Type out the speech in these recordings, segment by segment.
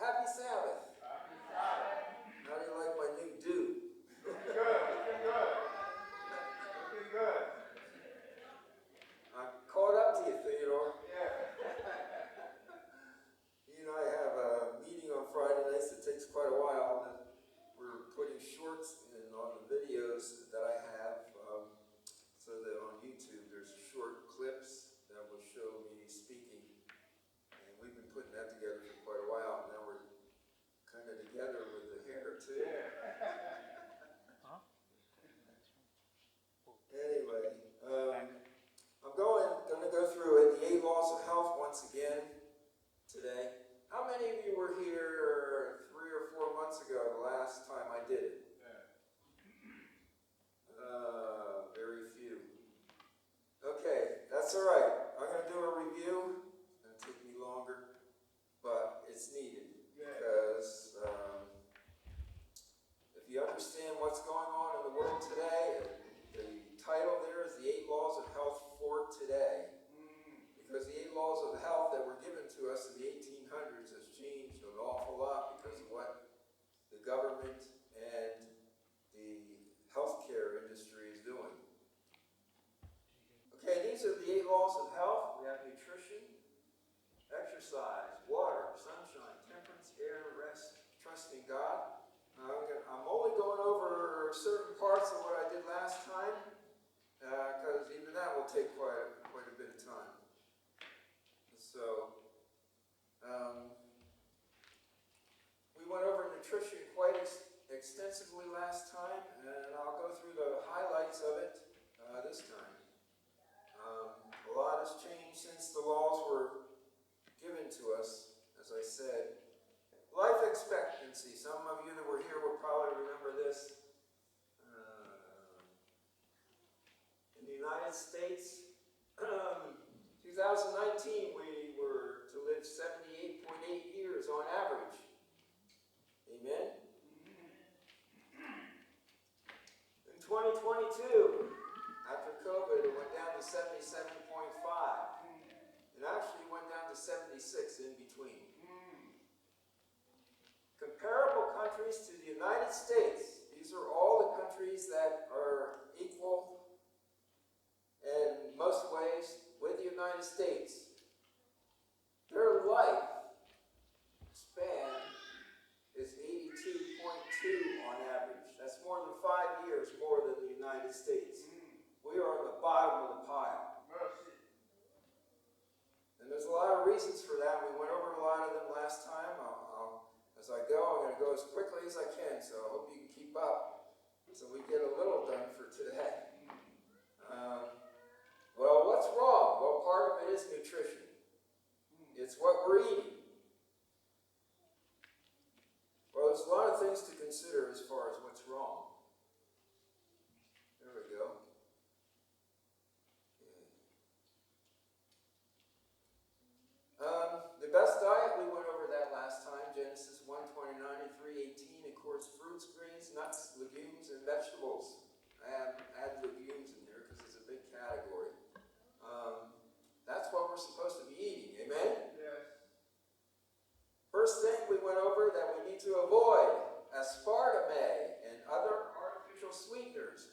Happy Sabbath. Happy Sabbath. How do you like my new do? Looking good, looking good. Looking good. I caught up to you, Theodore. Yeah. You and I have a meeting on Friday nights that takes quite a while. And we're putting shorts in on the videos that I have, so that on YouTube there's short clips that will show me speaking. And we've been putting that together for quite a while. Now we're kind of together with the hair too. Yeah. Anyway, I'm going to go through the 8 laws of health once again today. How many of you were here 3 or 4 months ago, the last time I did it? Very few. Okay, that's all right. I'm going to do a review. It's going to take me longer, but it's needed because if you understand what's going on in the world today, the title there is the 8 laws of health for today. Because the 8 laws of health that were given to us in the 1800s has changed an awful lot because of what the government and the healthcare industry is doing. Okay, these are the 8 laws of health. We have nutrition, exercise, water, sunshine, temperance, air, rest, trusting God. I'm only going over certain parts of what I did last time, because even that will take quite a bit of time. So, we went over nutrition quite extensively last time, and I'll go through the highlights of it this time. A lot has changed since the laws were given to us, as I said. Life expectancy. Some of you that were here will probably remember this. In the United States, 2019, we were to live 78.8 years on average. Amen? In 2022, after COVID, it went down to 77.5. It actually went down to 76 in between. Comparable countries to the United States, these are all the countries that are equal in most ways with the United States. Their life span is 82.2 on average. That's more than 5 years more than the United States. We are on the bottom of the pile. Mercy. And there's a lot of reasons for that. We went over a lot of them last time. As I go, I'm going to go as quickly as I can, so I hope you can keep up so we get a little done for today. Well, what's wrong? Well, part of it is nutrition. It's what we're eating. Well, there's a lot of things to consider as far as what's wrong. There we go. The best diet, we went over that last time, Genesis 1:29 and 3:18. Of course, fruits, grains, nuts, legumes, and vegetables. I add legumes in there because it's a big category. That's what we're supposed to be eating. Amen? Yes. First thing we went over that we need to avoid, aspartame and other artificial sweeteners.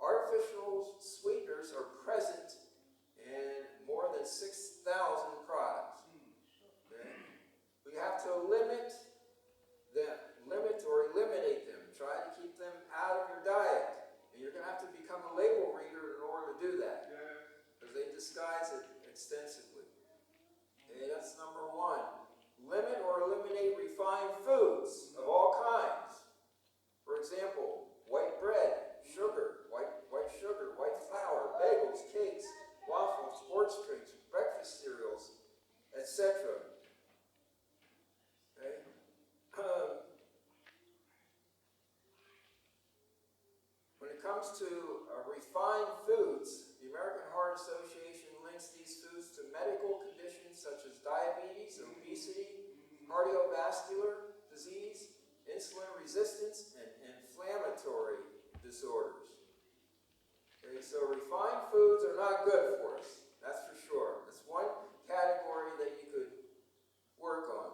Artificial sweeteners are present in more than 6,000 products. Okay? We have to limit or eliminate them. Try to keep them out of your diet. And you're going to have to become a label reader in order to do that. Because they disguise it extensively. Okay, that's number 1. Limit or eliminate refined foods of all kinds. For example, white bread, sugar, white sugar, white flour, bagels, cakes, waffles, sports drinks, breakfast cereals, etc. Okay? When it comes to refined foods, the American Heart Association links these foods to medical conditions such as diabetes, obesity, cardiovascular disease, insulin resistance, and inflammatory disorders. Okay, so refined foods are not good for us, that's for sure. That's one category that you could work on.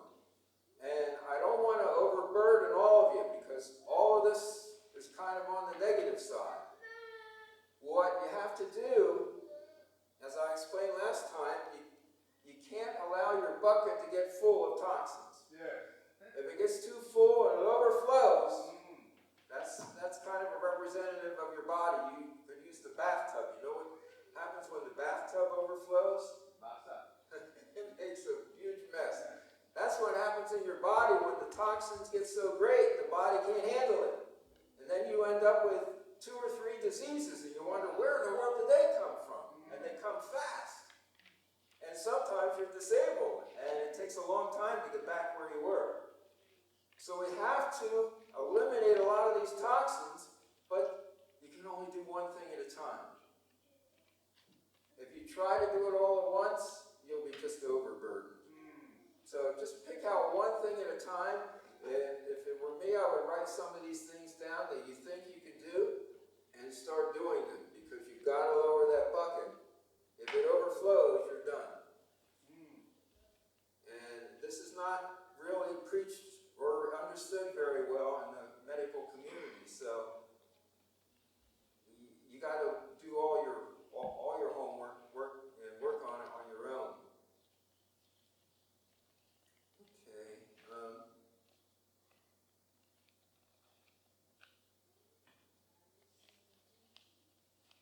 And toxins. Yes. If it gets too full and it overflows, that's kind of a representative of your body. You could use the bathtub. You know what happens when the bathtub overflows? It makes a huge mess. That's what happens in your body when the toxins get so great, the body can't handle it. And then you end up with 2 or 3 diseases, and you wonder, where in the world did they come from? And they come fast. And sometimes you're disabled, and it takes a long time to get back where you were. So we have to eliminate a lot of these toxins, but you can only do one thing at a time. If you try to do it all at once, you'll be just overburdened. So just pick out one thing at a time. And if it were me, I would write some of these things down that you think you can do and start doing them, because you've got to lower that bucket. If it overflows, you're done. And this is not really preached or understood very well in the medical community. So you got to do all your homework, work on it on your own.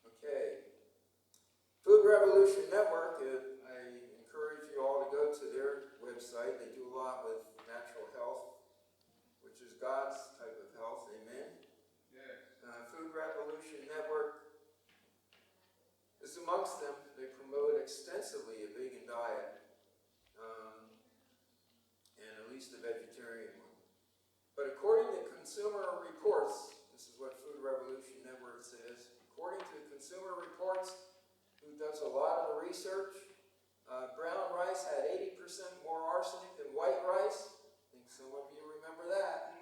Okay. Food Revolution Network, I encourage you all to go to their website. They do a lot with natural health, which is God's type of health. Amen. Yes. Food Revolution Network is amongst them. They promote extensively a vegan diet, and at least a vegetarian one. But according to Consumer Reports, this is what Food Revolution Network says, according to Consumer Reports, who does a lot of the research, brown rice had 80% more arsenic than white rice. I think some of you remember that.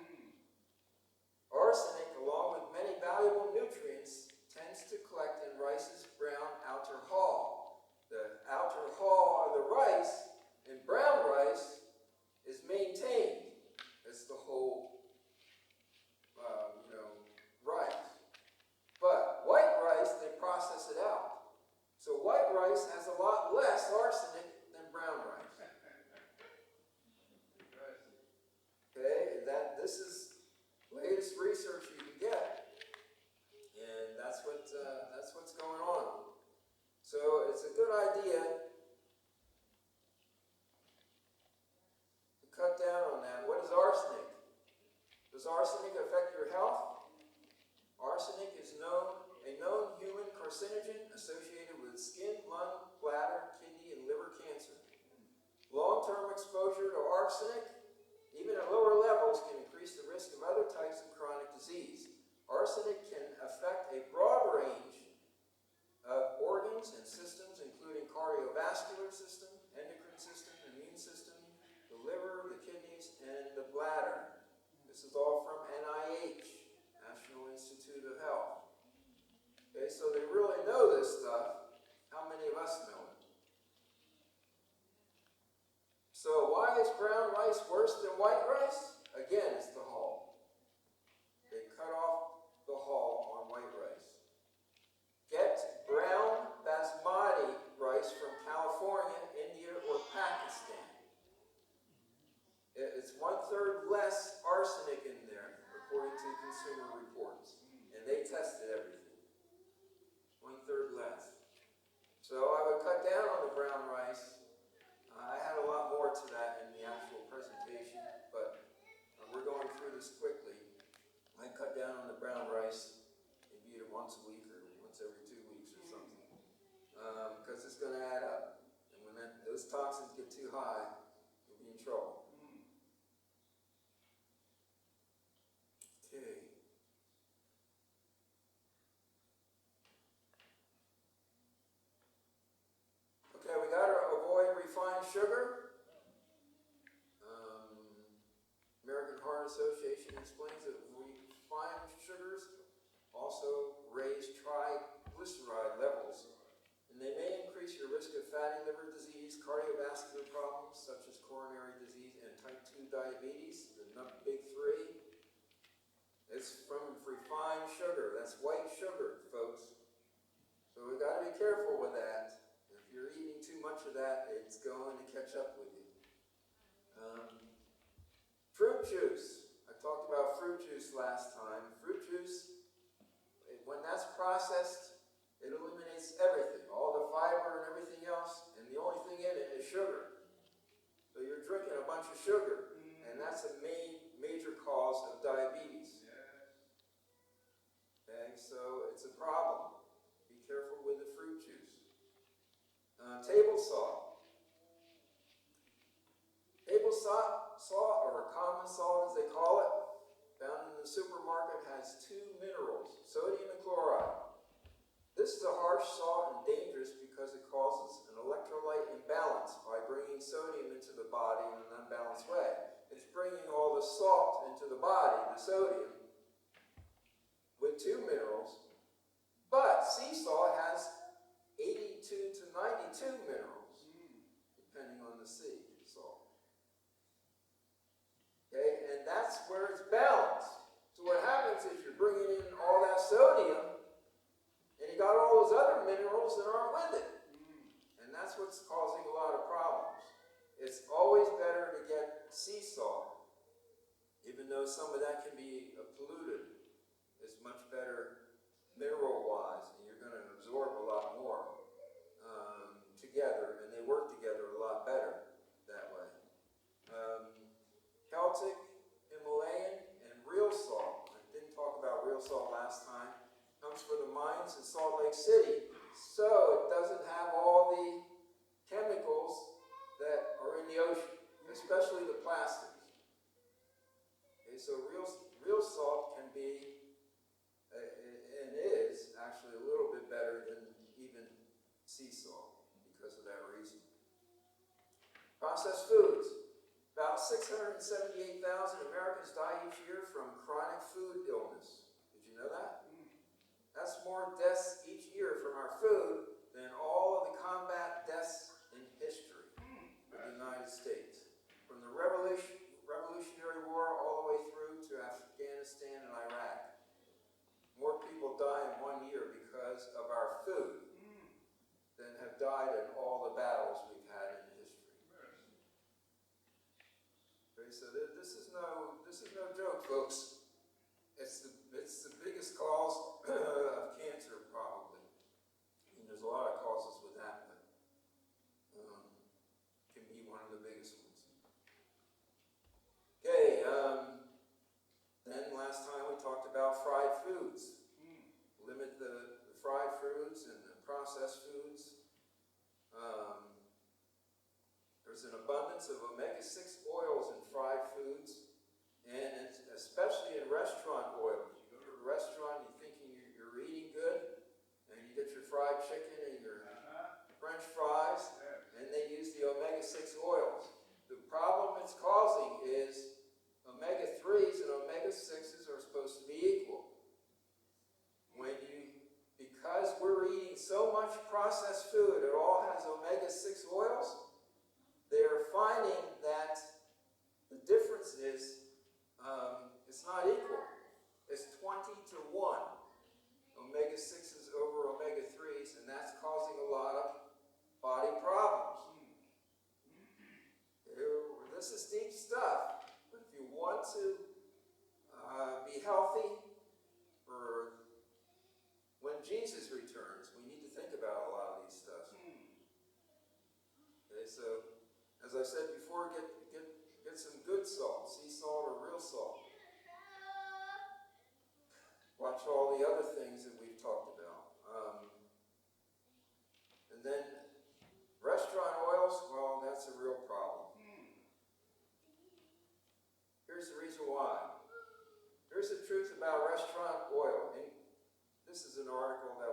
Arsenic, along with many valuable nutrients, tends to collect in rice's brown outer hull. The outer hull of the rice in brown rice is maintained. It's the whole rice. But white rice, they process it out. So white rice has a lot less arsenic than brown rice. Okay, this is latest research you can get, and that's what's going on. So it's a good idea to cut down on that. What is arsenic? Does arsenic affect your health? Arsenic is a known human carcinogen associated with skin, lung, bladder, kidney, and liver cancer. Long-term exposure to arsenic, even at lower levels, can increase the risk of other types of chronic disease. Arsenic can affect a broad range of organs and systems, including cardiovascular system, endocrine system, immune system, the liver, the kidneys, and the bladder. This is all from NIH, National Institute of Health. Okay, so they really know this stuff. How many of us know it? So why is brown rice worse than white rice? Again, it's the hull. They cut off the hull on white rice. Get brown basmati rice from California, India, or Pakistan. It's 1/3 less arsenic in there, according to Consumer Reports. And they tested everything. 1/3 less. So I would cut down on the brown rice. I had a lot more to that in the actual presentation, but we're going through this quickly. I cut down on the brown rice, maybe eat it once a week or once every 2 weeks or something, because it's going to add up. And when those toxins get too high, you'll be in trouble. Okay. Okay, we got to avoid refined sugar. American Heart Association explains that refined sugars also raise triglyceride levels, and they may increase your risk of fatty liver disease, cardiovascular problems such as coronary disease, and type 2 diabetes, the big 3. It's from refined sugar. That's white sugar, folks. So we've got to be careful with that. If you're eating too much of that, it's going to catch up with you. juice. I talked about fruit juice last time. Fruit juice, when that's processed, it eliminates everything, all the fiber and everything else, and the only thing in it is sugar. So you're drinking a bunch of sugar, and that's a major cause of diabetes. Okay, so it's a problem. Be careful with the fruit juice. Table salt. Table salt, or common salt as they call it, found in the supermarket, has two minerals, sodium and chloride. This is a harsh salt and dangerous because it causes an electrolyte imbalance by bringing sodium into the body in an unbalanced way. It's bringing all the salt into the body, the sodium, with two minerals, but sea salt has 82 to 92 minerals, depending on the sea salt. Okay, and that's where it's balanced. So what happens is you're bringing in all that sodium, and you got all those other minerals that aren't with it. And that's what's causing a lot of problems. It's always better to get sea salt, even though some of that can be polluted. It's much better mineral-wise, and you're going to absorb a lot more together, and they work together a lot better that way. Celtic, Himalayan, and real salt. I didn't talk about real salt last time. Comes from the mines in Salt Lake City, so it doesn't have all the chemicals that are in the ocean, especially the plastics. Okay, so real salt can be, and is actually a little bit better than even sea salt because of that reason. Processed foods. About 678,000 Americans die each year from chronic food illness. Did you know that? That's more deaths each year from our food than all of the combat deaths in history of the United States. From the Revolutionary War all the way through to Afghanistan and Iraq. More people die in 1 year because of our food than have died in all the battles we've had in history. Okay, so this is no joke, folks. It's the biggest cause of cancer, probably. And there's a lot of causes with that, but can be one of the biggest ones. Okay, then last time we talked about fried foods. Limit the fried foods and the processed foods. There's an abundance of omega-6 oils in fried foods, and especially in restaurant oils. You go to a restaurant, you're thinking you're eating good, and you get your fried chicken and your French fries, and they use the omega-6 oils. The problem it's causing is omega-3s and omega-6s are supposed to be equal. Because we're eating so much processed food, it all has omega-6 oils, they're finding that the difference is it's not equal. It's 20 to 1. Omega-6s over omega-3s, and that's causing a lot of body problems. This is deep stuff, but if you want to be healthy for when Jesus returns, we need to think about a lot of these stuff. Okay, so as I said before, get some good salt, sea salt or real salt. Watch all the other things that we've talked about. And then restaurant oils, well, that's a real problem. Here's the reason why. Here's the truth about restaurant oil. And this is an article that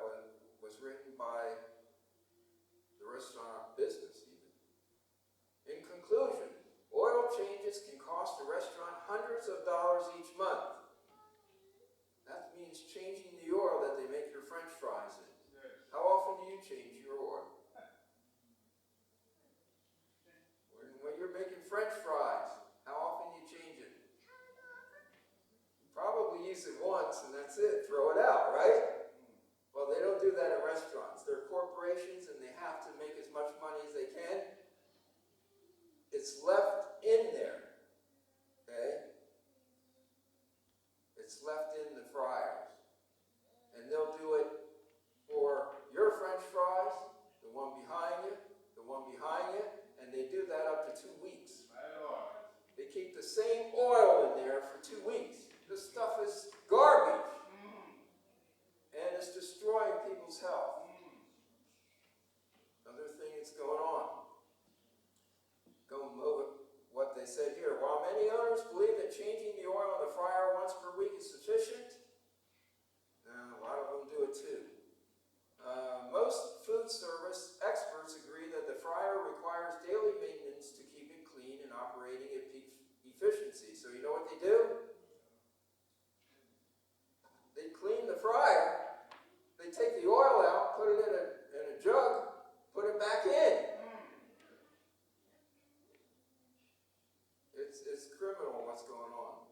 was written by the restaurant business even. In conclusion, oil changes can cost a restaurant hundreds of dollars each month. That means changing the oil that they make your French fries in. How often do you change your oil? When you're making French fries, how often do you change it? You probably use it once and that's it. Throw it out, right? Well, they don't do that in restaurants. They're corporations and they have to make as much money as they can. It's left in there, okay? same oil in there for 2 weeks. This stuff is garbage. And it's destroying people's health. Another thing that's going on. Going over what they said here. While many owners believe that changing the oil in the fryer once per week is sufficient, a lot of them do it too. Most food service experts agree that the fryer requires daily maintenance to keep it clean and operating at peak efficiency. So you know what they do? They clean the fryer, they take the oil out, put it in a jug, put it back in. It's criminal what's going on.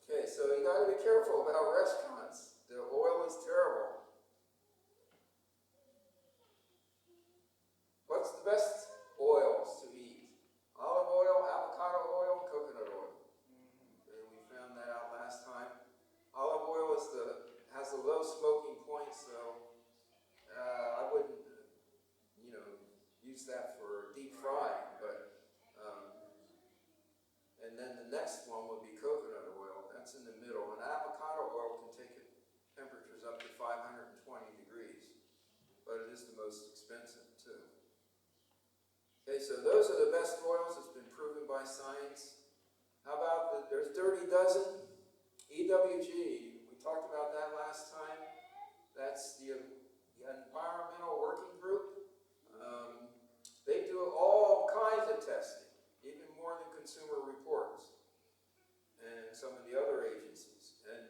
Okay, so you got to be careful about restaurants. The oil is terrible. What's the best oils to eat? Olive oil, avocado oil, and coconut oil. Okay, we found that out last time. Olive oil has a low smoking point, so I wouldn't, use that for deep frying. And then the next one would be coconut oil. That's in the middle. And avocado oil can take temperatures up to 520 degrees, but it is the most expensive too. Okay, so those are the best oils. It's been proven by science. How about there's Dirty Dozen, EWG. We talked about that last time. That's the Environmental Working Group. They do all kinds of testing, even more than Consumer Reports and some of the other agencies. And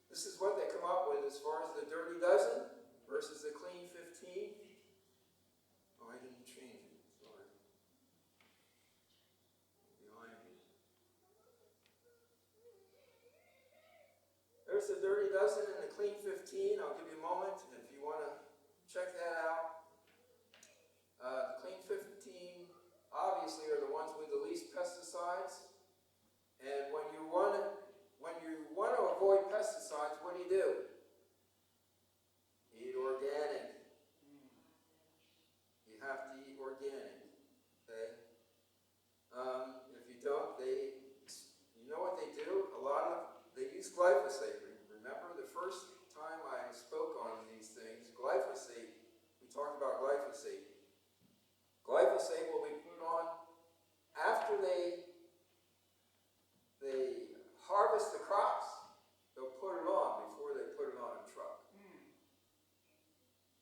this is what they come up with as far as the Dirty Dozen versus the Clean 15. Oh, I didn't change it. Sorry. Behind me. There's the Dirty Dozen and the Clean 15. I'll give you a moment if you want to check that out. The Clean 15 obviously are the ones with the least pesticides. And when you want to avoid pesticides, what do? Eat organic. You have to eat organic. Okay? If you don't, you know what they do? They use glyphosate. Remember the first time I spoke on these things, glyphosate, we talked about glyphosate. Glyphosate will be put on after they harvest the crops. They'll put it on before they put it on a truck.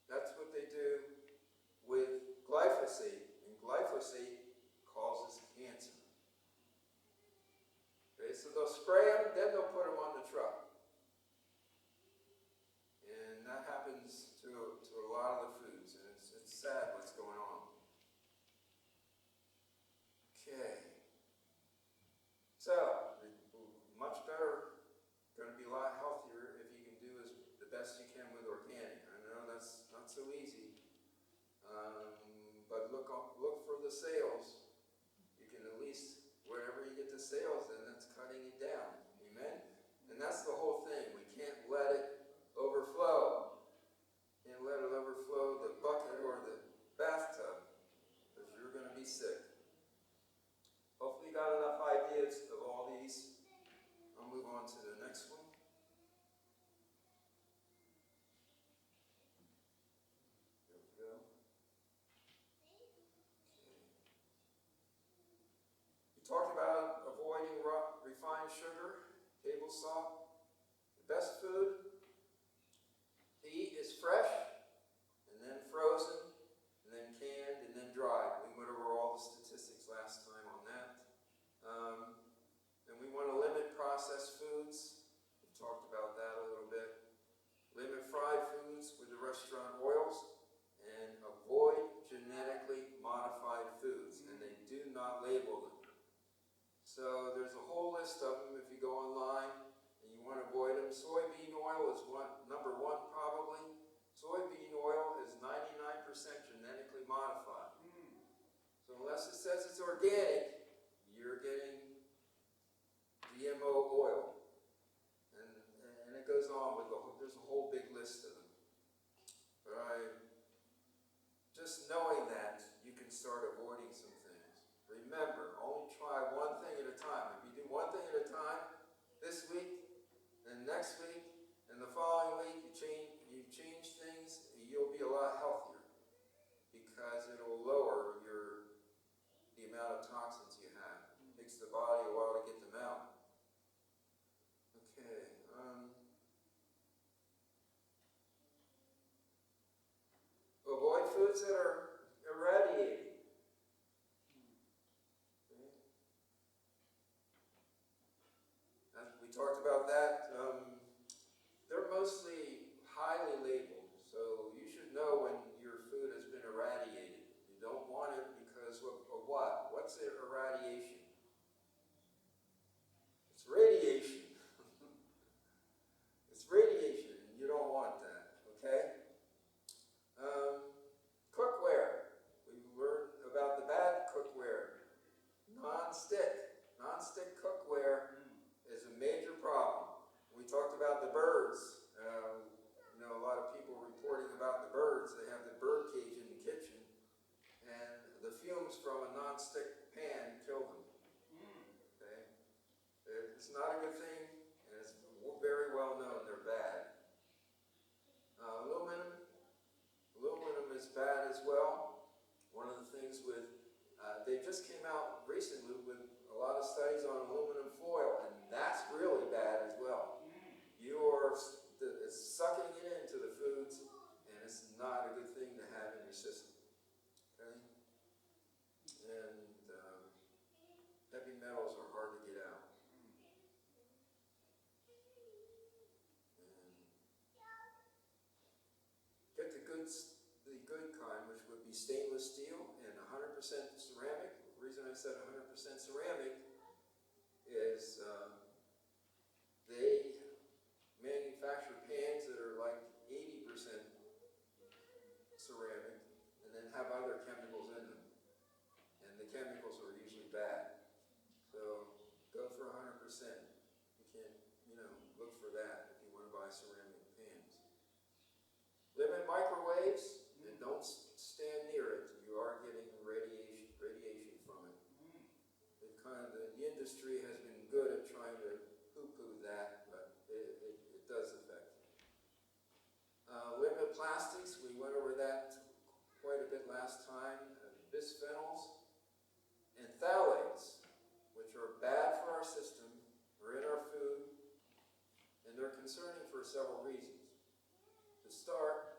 That's what they do with glyphosate, and glyphosate causes cancer. Okay, so they'll spray them, then they'll put them on the truck. And that happens to a lot of the foods, and it's sad what's going on. Okay. So, much better, going to be a lot healthier if you can do the best you can with organic. I know that's not so easy, but look for the sales. You can at least, wherever you get the sales, then that's cutting it down. Amen? And that's the whole thing. We can't let it overflow. Can't let it overflow the bucket or the bathtub, because you're going to be sick. Hopefully you got enough ideas of all these. I'll move on to the next one. There we go. Okay. We talked about avoiding refined sugar, table salt. The best food to eat is fresh, and then frozen, and then canned, and then dried. We went over all the statistics last time on that. And we want to limit processed foods. We talked about that a little bit. Limit fried foods with the restaurant oils, and avoid genetically modified foods. And they do not label them. So there's a whole list of them if you go online and you want to avoid them. Soybean oil is number one probably. Soybean oil is 99% genetically modified. So unless it says it's organic, you're getting GMO oil. And it goes on with there's a whole big list of them. But just knowing that, you can start avoiding some things. remember, only try one thing at a time. If you do one thing at a time, this week, and next week, and the following week, you change things, you'll be a lot healthier because it'll lower the amount of toxins you have. It takes the body a while to get them out. Okay. Avoid foods that are irradiated. Okay. We talked about that. They're mostly highly labeled, so you should know when your food has been irradiated. You don't want it because of what? What's the irradiation? It's radiation. It's radiation, and you don't want that, okay? Cookware. We learned about the bad cookware. Non-stick cookware is a major problem. We talked about the birds. A lot of people reporting about the birds. They have the bird cage in the kitchen, and the fumes from a non-stick pan kill them. Okay? It's not a good thing, and it's very well known they're bad. Aluminum is bad as well. One of the things they just came out recently with a lot of studies on aluminum foil, and that's really bad as well. It's sucking it into the foods, and it's not a good thing to have in your system. Okay? And heavy metals are hard to get out. And get the good kind, which would be stainless steel and 100% ceramic. The reason I said 100% ceramic is they manufacture pans that are like 80% ceramic and then have other chemicals in them. And the chemicals are usually bad. So go for 100%. You can't, look for that if you want to buy ceramic pans. Limit microwaves and don't stand near it. You are getting radiation from it. The industry has been good at trying to poo-poo that, but it does affect you. Limit plastics, we went over that quite a bit last time. Bisphenols and phthalates, which are bad for our system, are in our food, and they're concerning for several reasons. To start,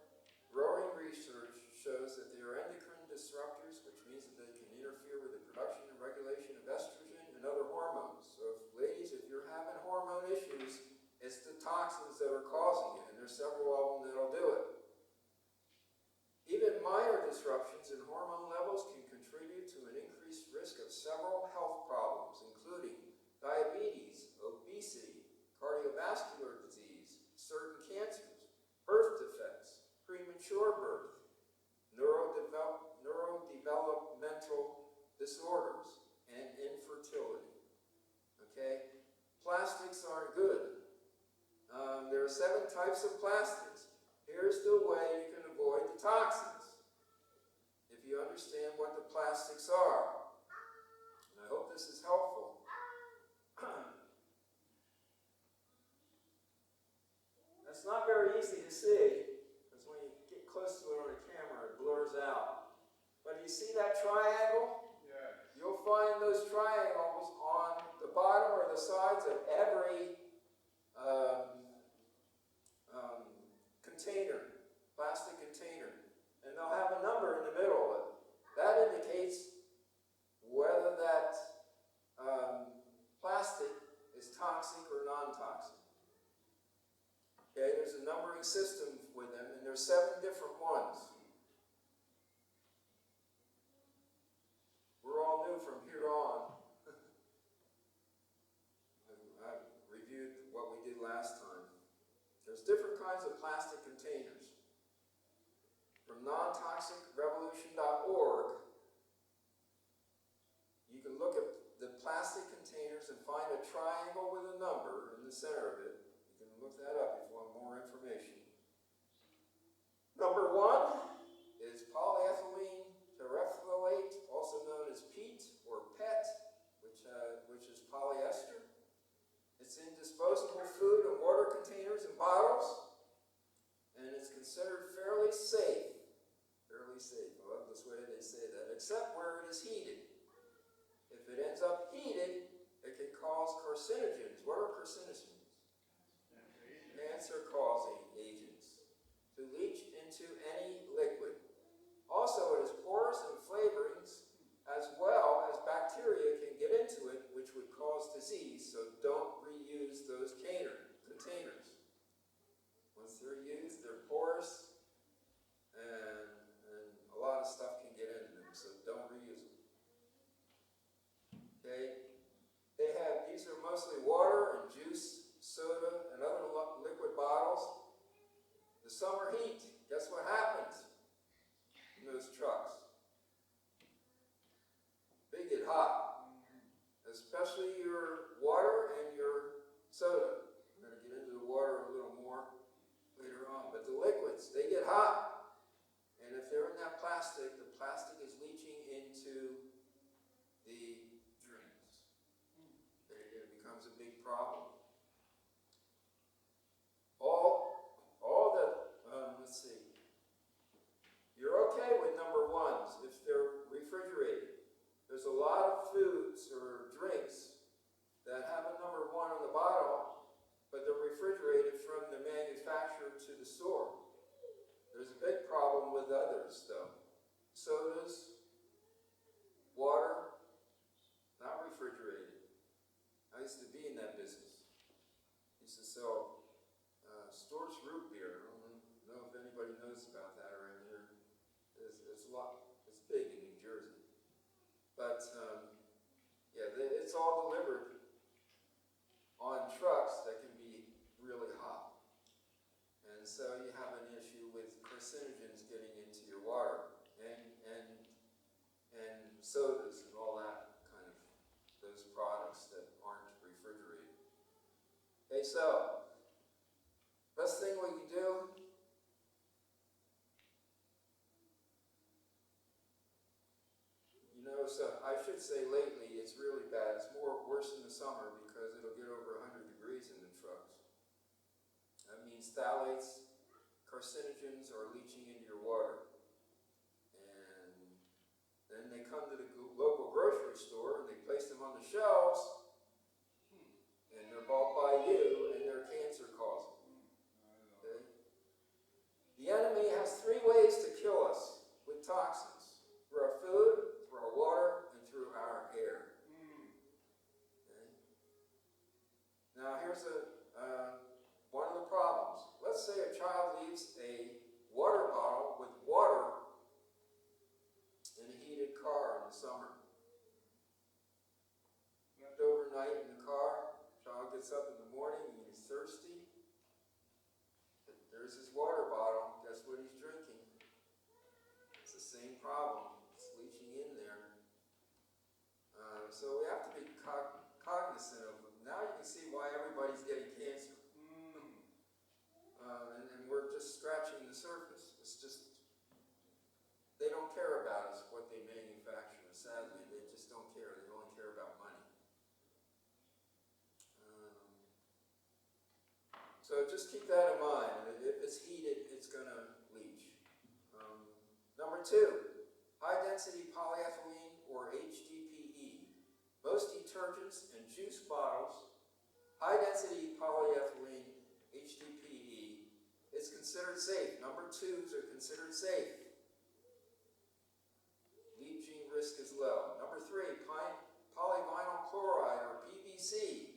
growing research shows that they are endocrine disruptors, which means that they can interfere with the production and regulation of estrogen and other hormones. So ladies, if you're having hormone issues, it's the toxins that are causing it, and there's several of them that'll do it. Even minor disruptions in hormone levels can contribute to an increased risk of several health problems, including diabetes, obesity, cardiovascular disease, certain cancers, birth defects, premature birth, neurodevelopmental disorders, and infertility. Okay? Plastics aren't good. There are 7 types of plastics. Here's the way you can avoid the toxins, if you understand what the plastics are. And I hope this is helpful. That's not very easy to see, because when you get close to it on a camera, it blurs out. But you see that triangle? Yes. You'll find those triangles on the bottom or the sides of every container, plastic container. And they'll have a number in the middle of it. That indicates whether that plastic is toxic or non-toxic. Okay, there's a numbering system with them, and there's 7 different ones. We're all new from here on. I've reviewed what we did last time. There's different kinds of plastic containers. From nontoxicrevolution.org, you can look at the plastic containers and find a triangle with a number in the center of it. You can look that up if you want more information. Number 1 is polyethylene terephthalate, also known as peat or Okay? These are mostly water and juice, soda, and other liquid bottles. The summer heat, guess what happens in those trucks? They get hot, especially your water and your soda. I'm going to get into the water a little more later on, but the liquids, they get hot. And if they're in that plastic, the plastic is leaching into the drinks. It becomes a big problem. Let's see. You're okay with number ones if they're refrigerated. There's a lot of foods or drinks that have a number one on the bottle, but they're refrigerated from the manufacturer to the store. There's a big problem with others, though. Sodas, water, not refrigerated. I used to be in that business. I used to sell Storch root beer. I don't know if anybody knows about that around here. It's big in New Jersey. But it's all delivered on trucks that can be really hot. And so you have an issue with carcinogens getting into your water and sodas and all that kind of those products that aren't refrigerated. Okay, so best thing we can do, so I should say lately it's really bad. It's worse in the summer because it'll get over 100 degrees in the trucks. That means phthalates, carcinogens are leaching into your water. And then they come to the local grocery store and they place them on the shelves and they're bought by you and they're cancer causing. Okay? The enemy has 3 ways to kill us with toxins: through our food, through our water, and through our air. Okay? Now here's one of the problems. Let's say a child leaves a water bottle with water in a heated car in the summer. Left overnight in the car, child gets up in the morning and he's thirsty. There's his water bottle. Guess what he's drinking? It's the same problem. It's leaching in there. So we have to be cognizant of it. Now you can see why everybody's getting cancer. And we're just scratching the surface. It's just, they don't care about us, what they manufacture. Sadly, they just don't care. They only care about money. So just keep that in mind. If it's heated, it's going to leach. Number 2, high-density polyethylene or HDPE. Most detergents and juice bottles, high-density polyethylene, HDPE, is considered safe. Number 2s are considered safe. Leaching risk is low. Number 3, polyvinyl chloride or PVC.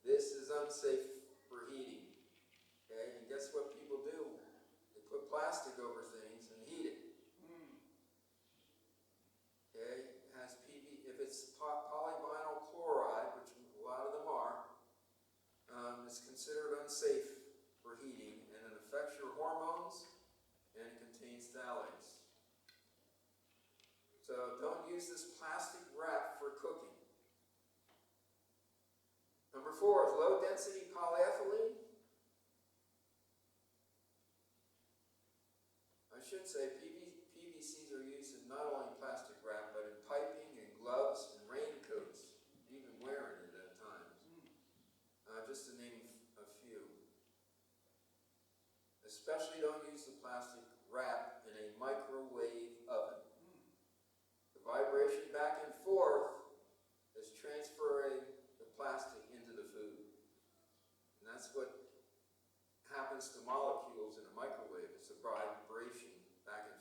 This is unsafe for heating. Okay, and guess what people do? They put plastic over things and heat it. Okay, it has if it's polyvinyl chloride, which a lot of them are, it's considered unsafe for heating, and it affects your hormones, and it contains phthalates. So don't use this plastic wrap for cooking. Number 4 is low-density polyethylene. I should say PVCs are used in not only plastic wrap, but in piping and gloves and raincoats, even wearing it at times. Just to name a few. Especially don't use the plastic wrap in a microwave oven. The vibration back and forth is transferring the plastic into the food. And that's what happens to molecules in a microwave. It's a vibration back and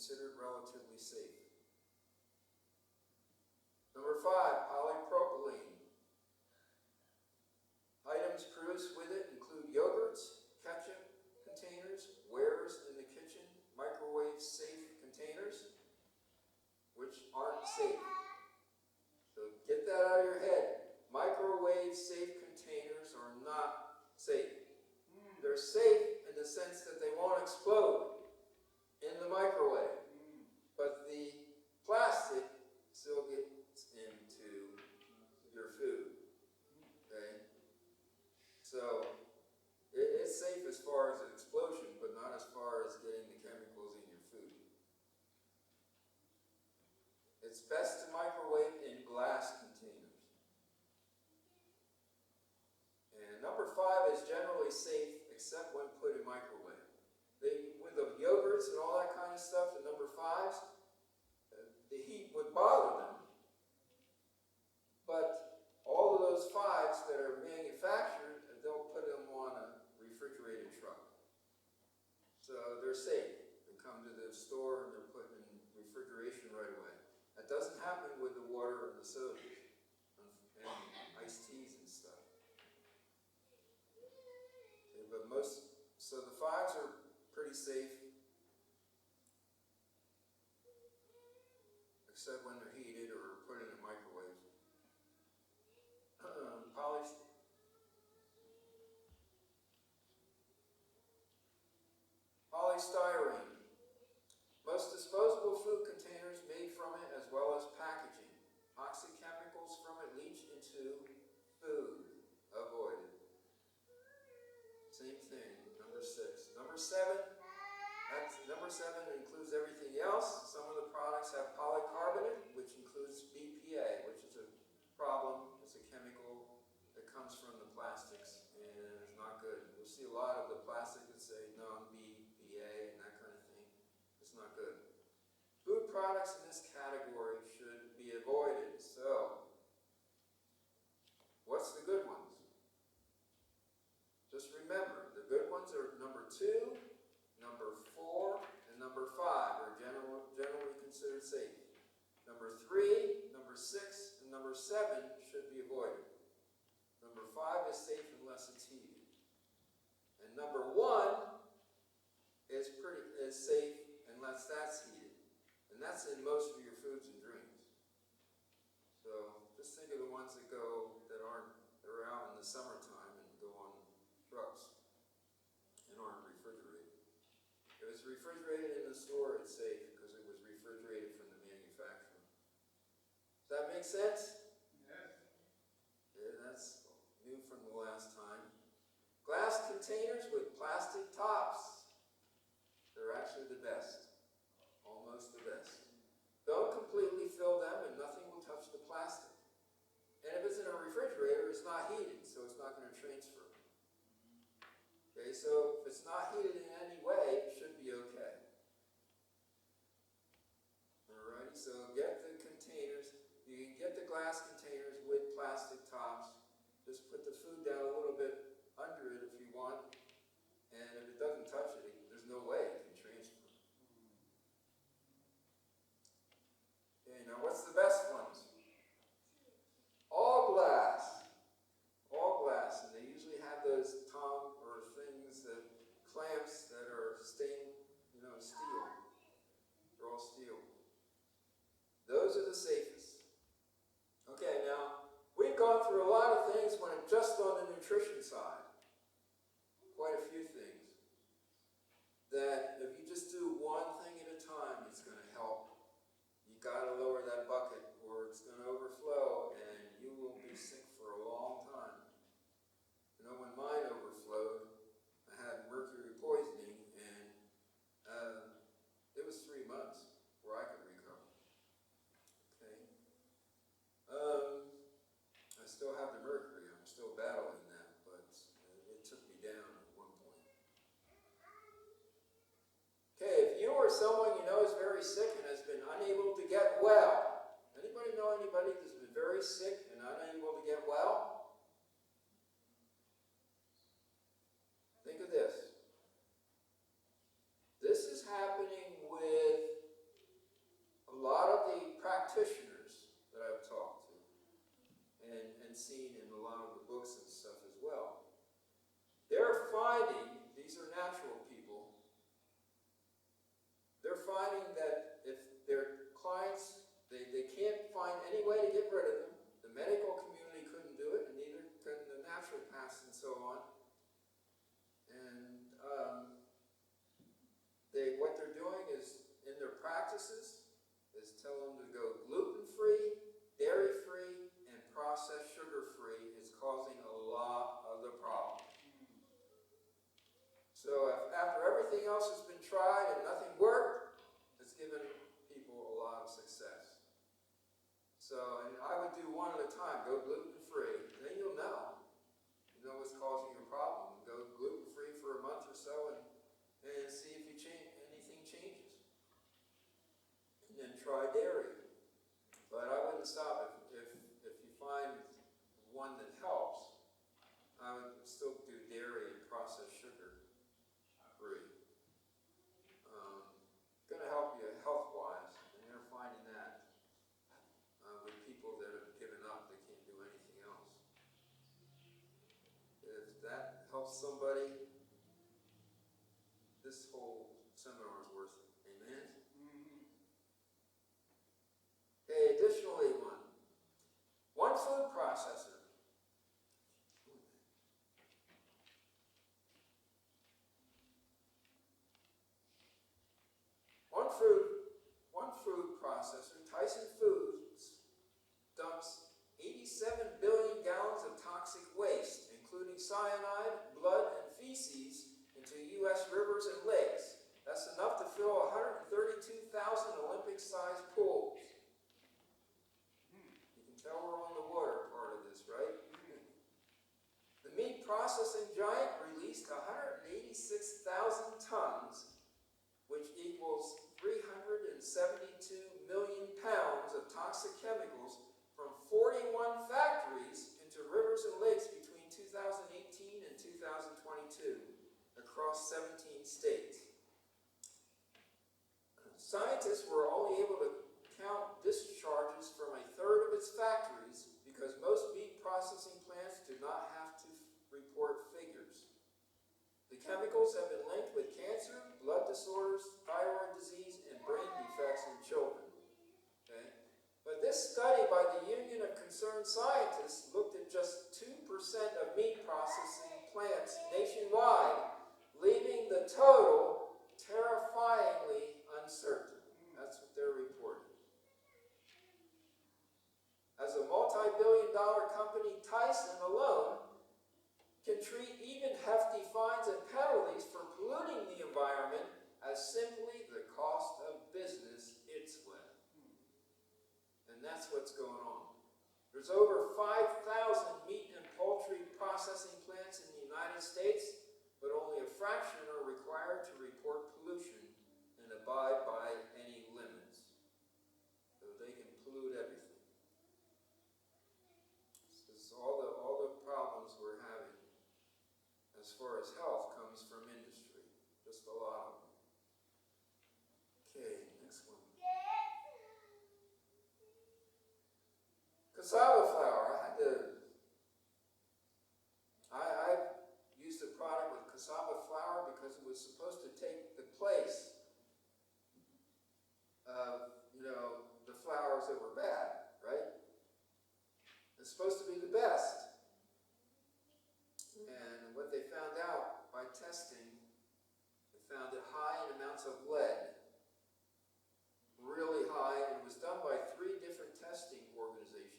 considered relatively safe. Number 5, polypropylene. Items produced with it include yogurts, ketchup containers, wares in the kitchen, microwave safe containers, which aren't safe. So get that out of your head. Microwave safe containers are not safe. They're safe in the sense that they won't explode in the microwave, but the plastic still gets into your food. Okay? So it's safe as far as an explosion, but not as far as getting the chemicals in your food. It's best to microwave in glass containers. And number 5 is generally safe except when put in microwave. With the yogurts and all that kind of stuff, the number 5s, the heat would bother them. But all of those 5s that are manufactured, they'll put them on a refrigerated truck. So they're safe. They come to the store and they're put in refrigeration right away. That doesn't happen with the water and the sodas and iced teas and stuff. Okay, but so the 5s are pretty safe, except when they're heated or put in a microwave. Polystyrene. Most disposable food containers made from it, as well as packaging. Toxic chemicals from it leach into food. Avoided. Same thing. Number 6. Number 7. Number 7 includes everything else. Some of the products have polycarbonate, which includes BPA, which is a problem. It's a chemical that comes from the plastics, and it's not good. You'll see a lot of the plastic that say non-BPA and that kind of thing. It's not good. Food products in this category should be avoided. So, what's the good ones? Just remember, the good ones are number 2, number 4, and number 5 are generally considered safe. Number 3, number 6, and number 7 should be avoided. Number 5 is safe unless it's heated. And number 1 is safe unless that's heated. And that's in most of your foods and drinks. So just think of the ones that are out in the summertime and go on trucks and aren't refrigerated. If it's refrigerated in the store, it's safe because it was refrigerated from the manufacturer. Does that make sense? Yes. Yeah, that's new from the last time. Glass containers with plastic tops. They're actually the best. Almost the best. Don't completely fill them and nothing will touch the plastic. And if it's in a refrigerator, it's not heated, so it's not going to transfer. Okay, so if it's not heated in any way, it should be okay. Alright, so get the containers. You can get the glass containers with plastic tops. Just put the food down a little bit under it if you want. And if it doesn't touch it, there's no way it can transfer. Okay, now what's the best ones? All glass. All glass. And they usually have those tongue or things, clamps that are stained, steel. They're all steel. Those are the safest. Okay, now, we've gone through a lot of things when it's just on the nutrition side. Quite a few things. That if you just do one thing at a time, it's going to help. You got to lower that bucket or it's going to overflow and you will be sick for a long time. When mine overflowed, I had mercury poisoning and it was 3 months before I could recover. Okay. I still have the mercury. I'm still battling that, but it took me down at one point. Okay, if you or someone you know is very sick and has been unable to get well, anybody know anybody that's been very sick and unable to get well? Think of this. This is happening with finding that if their clients, they can't find any way to get rid of them. The medical community couldn't do it, and neither could the naturopaths and so on. And what they're doing is, in their practices, is tell them to go gluten-free, dairy-free, and processed sugar-free is causing a lot of the problems. So if after everything else has been tried and nothing worked, it's given people a lot of success. So, and I would do one at a time, go gluten-free. Then you'll know. You know what's causing your problem. Go gluten-free for a month or so and see if you anything changes. And then try dairy. But I wouldn't stop if you find one that helps. I would still do dairy and processed sugar free. Going to help you health-wise, and they're finding that with people that have given up, they can't do anything else. If that helps somebody, this whole seminar is worth it. Amen? Okay, additionally, one food processor. One food processor, Tyson Foods, dumps 87 billion gallons of toxic waste, including cyanide, blood, and feces, into U.S. rivers and lakes. That's enough to fill 132,000 Olympic-sized pools. You can tell we're on the water part of this, right? The meat processing giant released 186,000 tons, which equals 372 million pounds of toxic chemicals from 41 factories into rivers and lakes between 2018 and 2022 across 17 states. Scientists were only able to count discharges from a third of its factories because most meat processing plants do not have to report figures. The chemicals have been linked with cancer, blood disorders, thyroid disease, and brain defects in children. Okay? But this study by the Union of Concerned Scientists looked at just 2% of meat processing plants nationwide, leaving the total terrifyingly uncertain. That's what they're reporting. As a multi-billion-dollar company, Tyson alone can treat even hefty fines and penalties for polluting the environment as simply the cost of business it's with. And that's what's going on. There's over 5,000 meat and poultry processing plants in the United States, but only a fraction are required to report pollution and abide by any limits. So they can pollute everything. This is all the problems we're having as far as health comes from industry. Just a lot of them. Okay, next one. Cassava flour. I used a product with cassava flour because it was supposed to take the place of, the flours that were bad, right? It's supposed to be the best. And what they found out by testing, they found it high in amounts of lead. Really high, and it was done by 3 different testing organizations.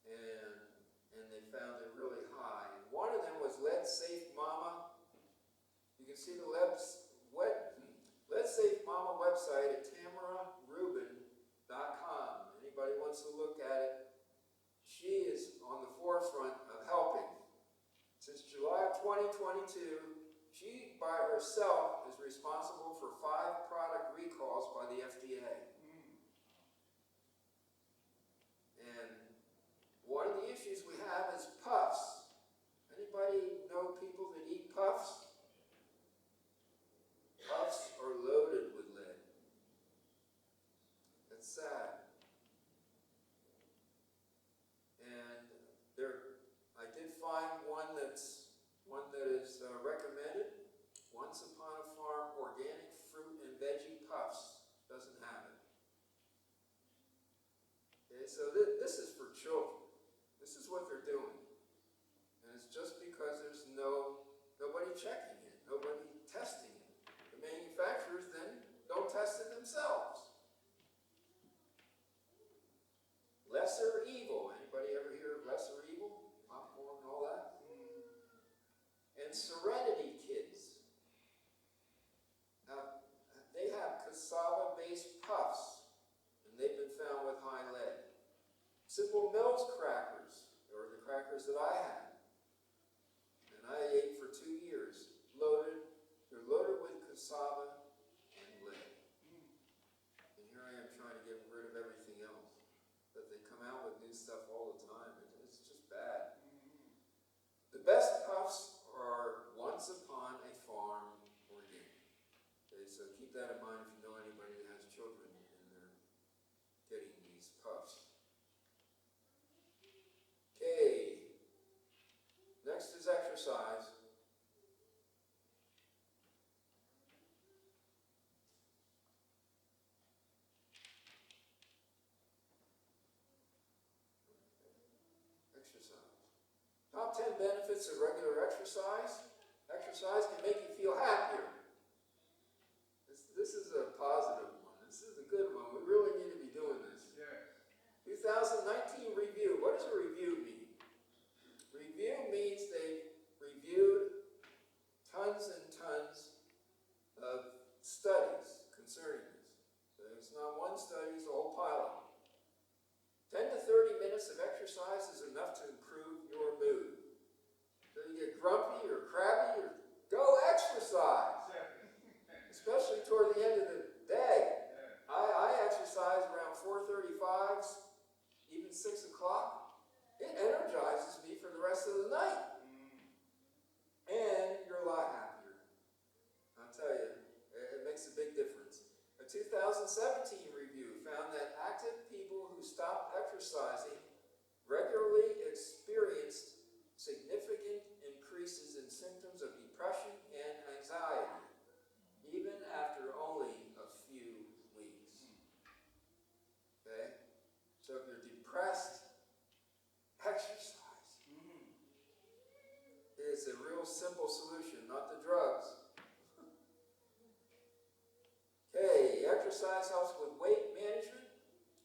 And they found it really high. And one of them was Lead Safe Mama. You can see the Lead Safe Mama website at tamararubin.com. Anybody wants to look at it? She is on the forefront of helping. Since July of 2022, she by herself is responsible for 5 product recalls by the FDA. And one of the issues we have is puffs. Anybody know people that eat puffs? Puffs are loaded with lead. It's sad. And I did find one that is recommended. Once Upon a so this is for children. This is what they're doing. And it's just because there's nobody checking it, nobody testing it. The manufacturers then don't test it themselves. Lesser evil. Anybody ever hear of lesser evil? Popcorn and all that? And Serenity Kids. Now, they have cassava-based puffs, and they've been found with high lead. Simple Mills crackers, or the crackers that I had, and I ate for 2 years. They're loaded with cassava and lead. And here I am trying to get rid of everything else. But they come out with new stuff all the time. It's just bad. The best puffs are Once Upon a Farm organic. Okay, so keep that in mind if you know anybody that has children and they're getting these puffs. Okay, next is exercise. Top 10 benefits of regular exercise. Exercise can make you feel happier. This is a positive one. This is a good one. We really need to be doing this. Yes. 2019 review. What does a review mean? Review means they reviewed tons and tons of studies concerning this. So it's not one study, it's a whole pile of them. 10 to 30 minutes of exercise is enough to improve your mood. So you get grumpy or crabby, or go exercise. Especially toward the end of the day. I exercise around 4:35, even 6 o'clock. It energizes me for the rest of the night. And you're a lot happier. I'll tell you, it makes a big difference. A 2017 review found that active people who stopped exercising regularly experienced significant increases in symptoms of depression and anxiety, even after only a few weeks. Okay? So if you're depressed, exercise. It's a real simple solution, not the drugs. Okay, exercise helps with weight management.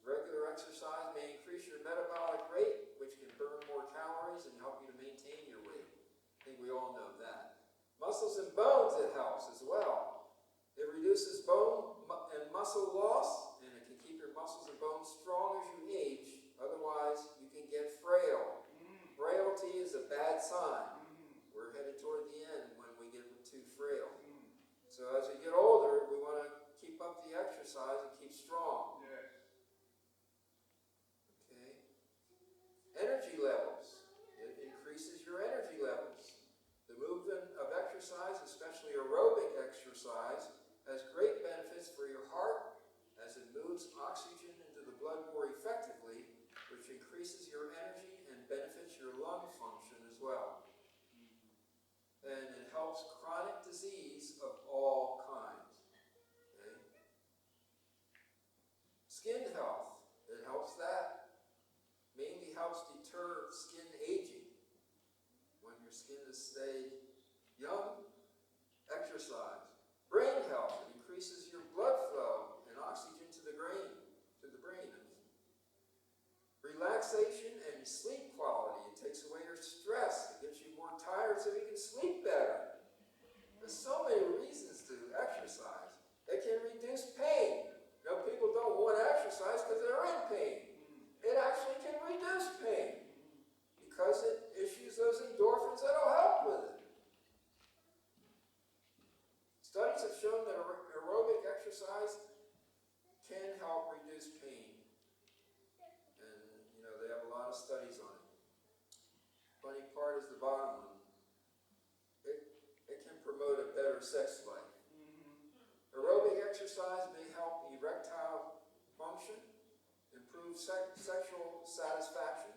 Regular exercise may increase your metabolic rate, which can burn more calories and help you to maintain your weight. I think we all know that. Muscles and bones, it helps as well. It reduces bone and muscle loss, and it can keep your muscles and bones strong as you age. Otherwise, you can get frail. Frailty is a bad sign. We're headed toward the end when we get too frail. So as we get older, we want to keep up the exercise and keep strong. Okay. Energy levels. It increases your energy levels. The movement of exercise, especially aerobic exercise, has great benefits for your heart as it moves oxygen into the blood more effectively, which increases your energy and benefits your lung function as well. And it helps chronic disease of all kinds. Okay? Skin health, it helps that. Mainly helps deter skin aging. When your skin is stay young, exercise. Brain health, it increases your blood flow and oxygen to the brain. Relaxation and sleep quality, it takes away your stress. It gets you more tired so you can sleep better. There's so many reasons to exercise. It can reduce pain. You know, people don't want to exercise because they're in pain. It actually can reduce pain because it issues those endorphins that'll help with it. Studies have shown that aerobic exercise can help reduce pain. And, you know, they have a lot of studies on it. Funny part is the bottom one. It can promote a better sex life. Aerobic exercise may help erectile function, improve sexual satisfaction,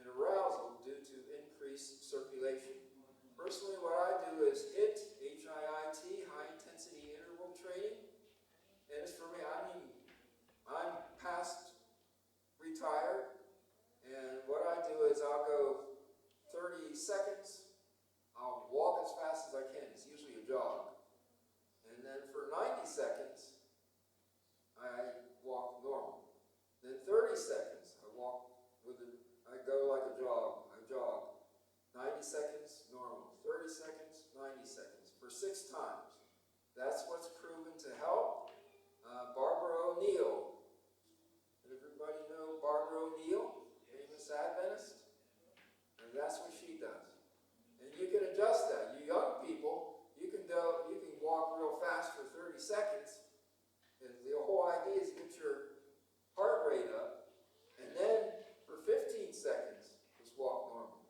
and arousal due to increased circulation. Personally, what I do is HIIT, H-I-I-T, high intensity interval training. And it's for me, I'm past retired. 6 times. That's what's proven to help. Barbara O'Neill. Did everybody know Barbara O'Neill, famous Adventist? And that's what she does. And you can adjust that. You young people, you can walk real fast for 30 seconds. And the whole idea is to get your heart rate up. And then for 15 seconds, just walk normal.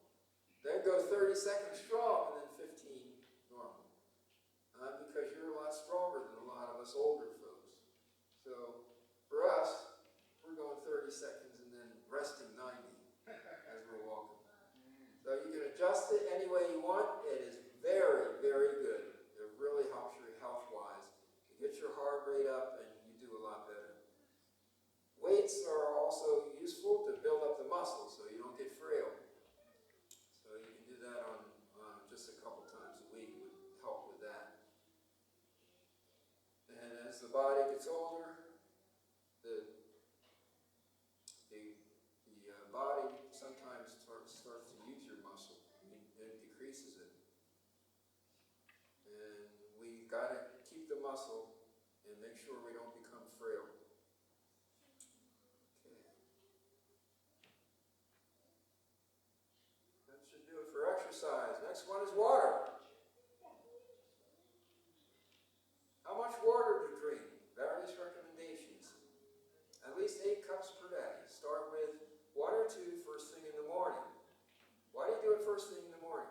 Then go 30 seconds strong, and then 15 normal. Because you're a lot stronger than a lot of us older folks. So for us, we're going 30 seconds and then resting 90 as we're walking. So you can adjust it any way you want. It is very, very good. It really helps you health-wise. It gets your heart rate up and you do a lot better. Weights are also useful to build up the muscles so you don't get frail. So you can do that on just a couple times a week would help with that. And as the body gets older, the body sometimes starts to use your muscle. It decreases it. And we got to keep the muscle and make sure we don't become frail. Okay. That should do it for exercise. Next one is water. How much water to drink? Various recommendations. At least 8 cups per day. Start with 1 or 2 first thing in the morning. Why do you do it first thing in the morning?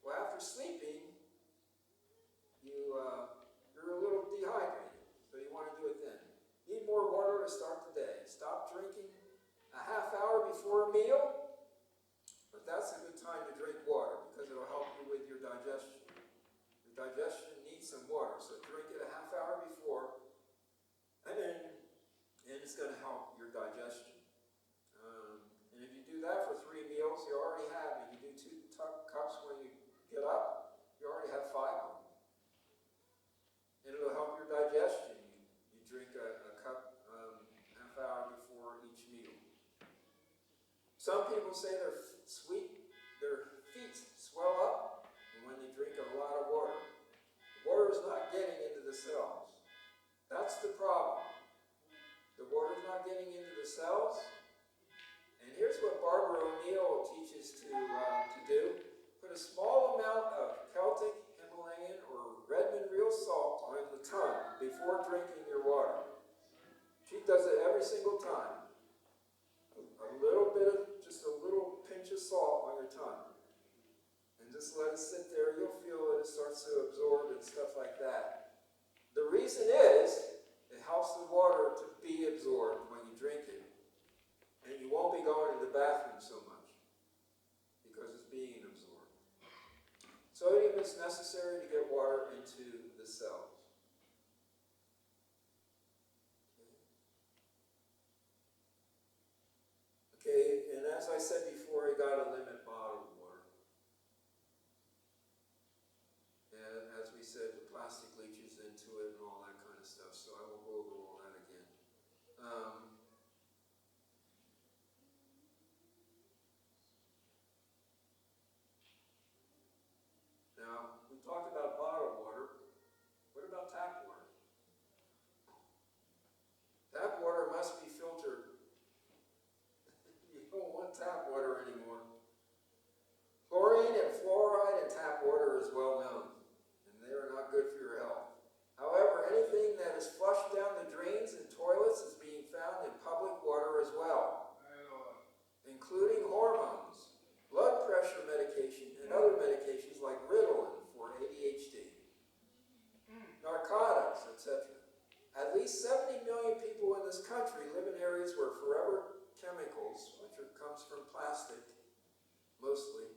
Well, after sleeping, you're a little dehydrated, so you want to do it then. Need more water to start the day. Stop drinking a half hour before a meal, but that's a good time to drink water because it'll help you with your digestion. Your digestion needs some water, so drink it a half hour before, and it's going to help your digestion. And if you do that for 3 meals, you already have, and you do 2 cups when you get up, you already have 5 of them. And it'll help your digestion. You drink a cup half hour before each meal. Some people say their feet swell up when they drink a lot of water. The water is not getting into the cells. That's the problem. The water is not getting into the cells. And here's what Barbara O'Neill teaches to do. Put a small amount of Celtic, Himalayan, or Redmond real salt on the tongue before drinking your water. She does it every single time. Just a little pinch of salt on your tongue. And just let it sit there. You'll feel it starts to absorb and stuff like that. The reason is, it helps the water to be absorbed when you drink it. And you won't be going to the bathroom so much because it's being absorbed. Sodium is necessary to get water into the cells. Okay, and as I said before, you got to limit bottled water. And as we said, the plastic leaches into it and all that kind of stuff, so I won't go over all that again. Now, we talked about bottled water. What about tap water? Tap water must be filtered. You don't want tap water anymore. Chlorine and fluoride in tap water is well known, and they are not good for your health. However, anything that is flushed down the drains and toilets is being found in public water as well, including hormones, blood pressure medication, and other medications like Ritalin for ADHD, narcotics, etc. At least 70 million people in this country live in areas where forever chemicals, which comes from plastic mostly,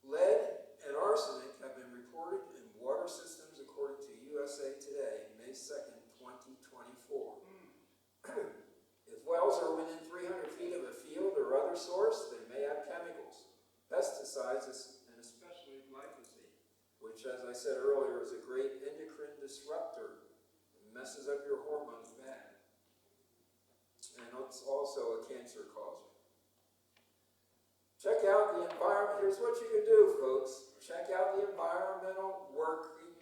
lead and arsenic have been reported in water systems according to USA Today, May 2nd, 2024. If wells are within 300 feet of a field or other source, they may have chemicals, pesticides, and especially glyphosate, which, as I said earlier, is a great endocrine disruptor. It messes up your hormones bad. And it's also a cancer causer. Check out the environment. Here's what you can do, folks. Check out the environmental working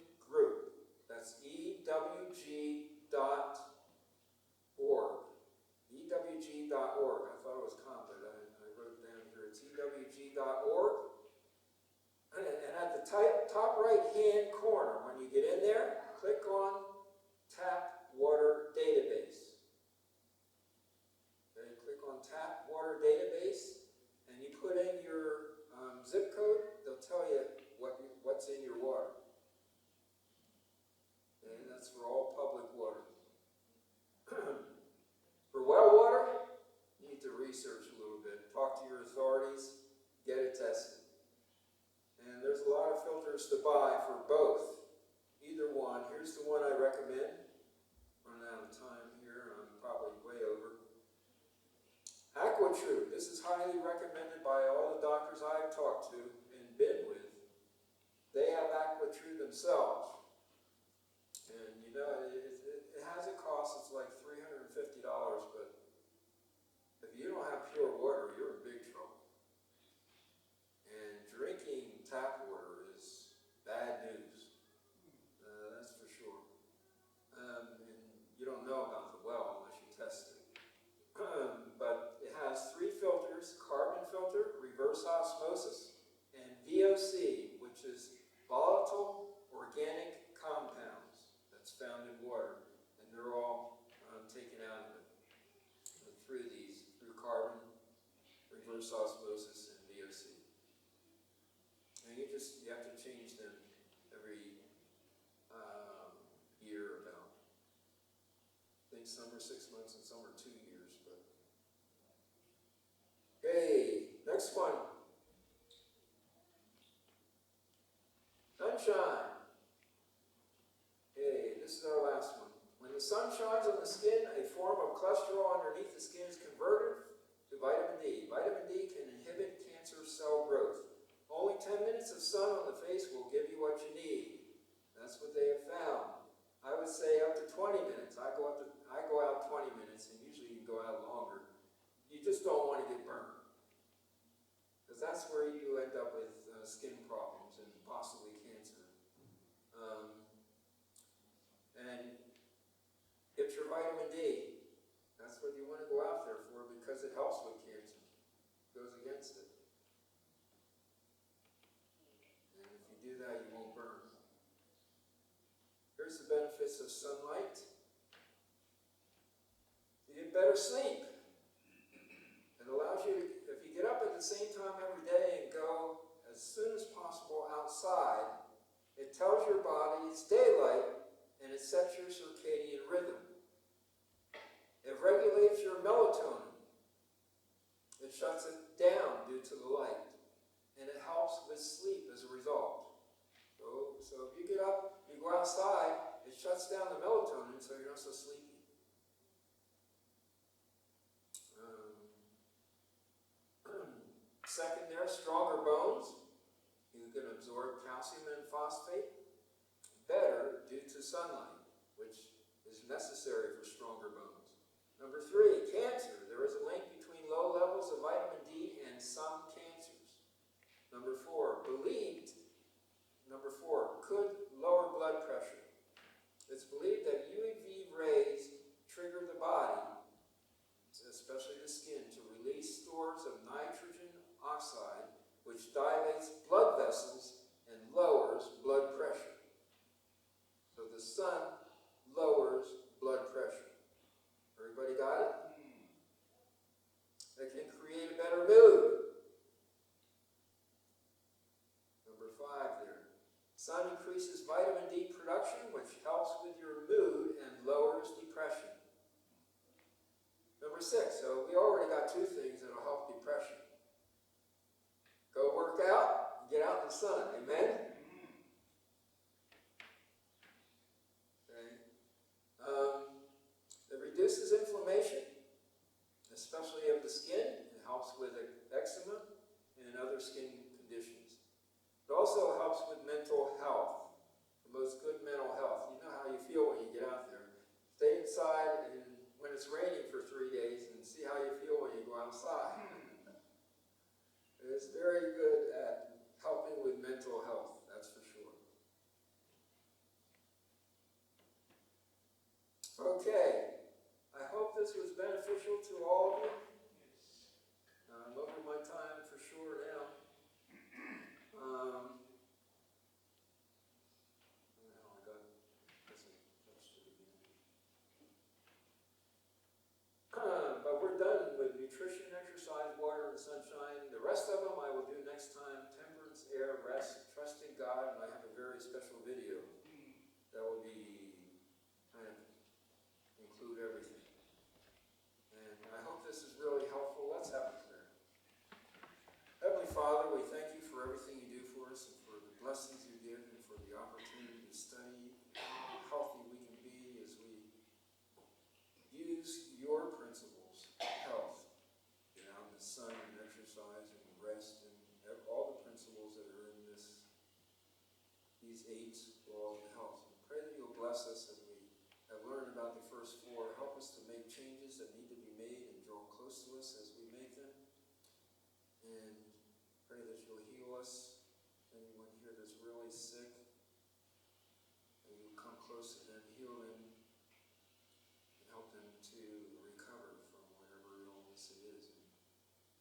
reverse osmosis, and VOC. And you have to change them every year about. I think some are 6 months and some are 2 years. But okay, next one. Sunshine. Okay, this is our last one. When the sun shines on the skin, a form of cholesterol underneath the skin is converted to vitamin D. Vitamin D can inhibit cancer cell growth. Only 10 minutes of sun on the face will give you what you need. That's what they have found. I would say up to 20 minutes. I go out 20 minutes, and usually you can go out longer. You just don't want to get burned, because that's where you end up with skin problems and possibly cancer. And get your vitamin D. That's what you want to go out there for, because it helps with cancer. It goes against it. And if you do that, you won't burn. Here's the benefits of sunlight. You get better sleep. It allows you to, if you get up at the same time every day and go as soon as possible outside, it tells your body it's daylight, and it sets your circadian rhythm. It regulates your melatonin. It shuts it down due to the light. And it helps with sleep as a result. So if you get up, you go outside, it shuts down the melatonin so you're not so sleepy. Second there, stronger bones. You can absorb calcium and phosphate better due to sunlight, which is necessary for stronger bones. Number 3, cancer. There is a link between low levels of vitamin D and some cancers. Number 4, could lower blood pressure. It's believed that UV rays trigger the body, especially the skin, to release stores of nitrogen oxide, which dilates blood vessels and lowers blood pressure. So the sun lowers blood pressure. Everybody got it? It can create a better mood. Number 5 there. Sun increases vitamin D production, which helps with your mood and lowers depression. Number 6, so we already got 2 things that will help depression. Go work out, get out in the sun. Amen? It reduces inflammation, especially of the skin. It helps with eczema and other skin conditions. It also helps with mental health, promotes good mental health. You know how you feel when you get out there. Stay inside and when it's raining for 3 days and see how you feel when you go outside. It's very good at helping with mental health, that's for sure. Okay, I hope this was beneficial to all of you. I'm over my time for sure now. But we're done with nutrition, exercise, water, and sunshine. The rest of them I will do next time. Temperance, air, rest, trusting God, and I have a very special video that will be kind of include everything. And I hope this is really helpful. Let's have a prayer. Heavenly Father, we thank you for everything you do for us and for the blessings you give and for the opportunity to study how healthy we can be as we use your principles of health, get out in the sun and exercise and rest and all the principles that are in these 8 laws of health. We pray that you'll bless us as we have learned about the first 4. Help us to make changes that need to be made and draw close to us as we make them. And pray that you'll heal us. Anyone here that's really sick, that you'll come close to them, heal them, and help them to recover from whatever illness it is. And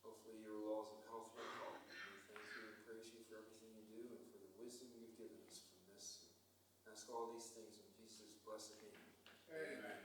hopefully your laws of health will help. We thank you and praise you for everything you do and for the wisdom you've given us from this. And ask all these things in Jesus' blessed name. Amen.